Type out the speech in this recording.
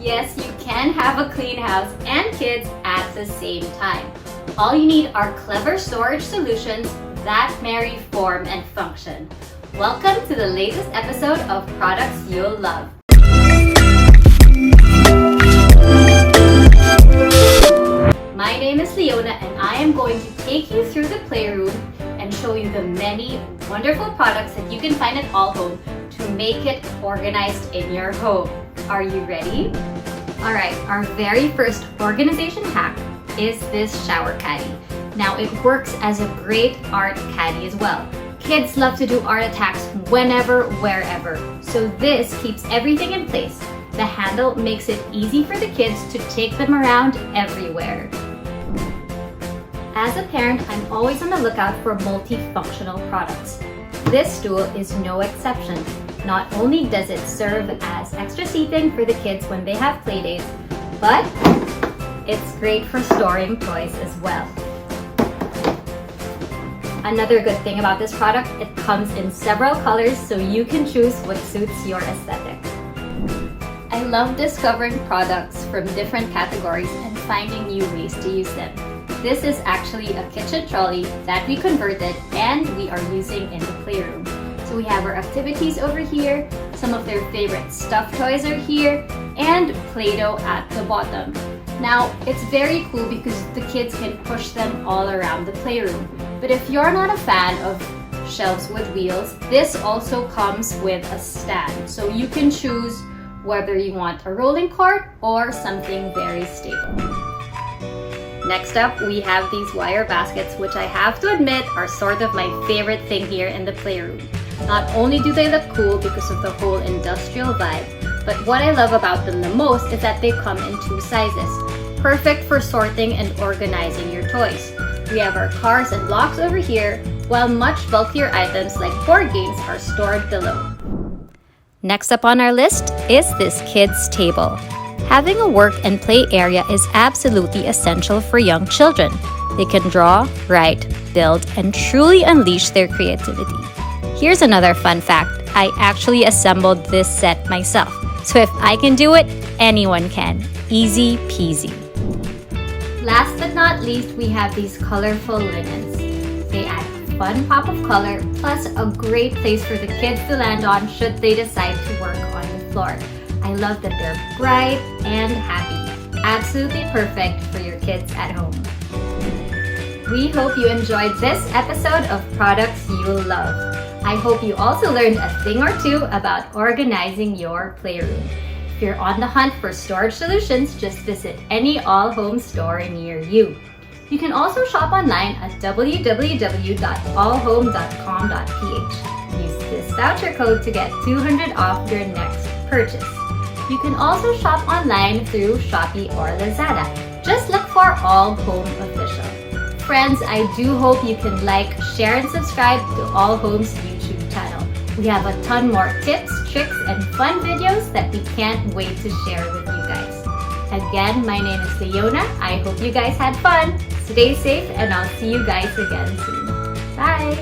Yes, you can have a clean house and kids at the same time. All you need are clever storage solutions that marry form and function. Welcome to the latest episode of Products You'll Love. My name is Leona and I am going to take you through the Playroom and show you the many wonderful products that you can find at AllHome to make it organized in your home. Are you ready? Alright, our very first organization hack is this shower caddy. Now it works as a great art caddy as well. Kids love to do art attacks whenever, wherever. So this keeps everything in place. The handle makes it easy for the kids to take them around everywhere. As a parent, I'm always on the lookout for multifunctional products. This stool is no exception. Not only does it serve as extra seating for the kids when they have playdates, but it's great for storing toys as well. Another good thing about this product, it comes in several colors so you can choose what suits your aesthetic. I love discovering products from different categories and finding new ways to use them. This is actually a kitchen trolley that we converted and we are using in the Playroom. So we have our activities over here, some of their favorite stuffed toys are here, and Play-Doh at the bottom. Now, it's very cool because the kids can push them all around the Playroom. But if you're not a fan of shelves with wheels, this also comes with a stand. So you can choose whether you want a rolling cart or something very stable. Next up, we have these wire baskets, which I have to admit are sort of my favorite thing here in the Playroom. Not only do they look cool because of the whole industrial vibe, but what I love about them the most is that they come in 2 sizes. Perfect for sorting and organizing your toys. We have our cars and blocks over here, while much bulkier items like board games are stored below. Next up on our list is this kids' table. Having a work and play area is absolutely essential for young children. They can draw, write, build, and truly unleash their creativity. Here's another fun fact. I actually assembled this set myself. So if I can do it, anyone can. Easy peasy. Last but not least, we have these colorful linens. They add a fun pop of color, plus a great place for the kids to land on should they decide to work on the floor. I love that they're bright and happy. Absolutely perfect for your kids at home. We hope you enjoyed this episode of Products You'll Love. I hope you also learned a thing or two about organizing your Playroom. If you're on the hunt for storage solutions, just visit any AllHome store near you. You can also shop online at www.allhome.com.ph. Use this voucher code to get $200 off your next purchase. You can also shop online through Shopee or Lazada. Just look for AllHome Official. Friends, I do hope you can like, share, and subscribe to AllHome's YouTube channel. We have a ton more tips, tricks, and fun videos that we can't wait to share with you guys. Again, my name is Leona. I hope you guys had fun. Stay safe, and I'll see you guys again soon. Bye!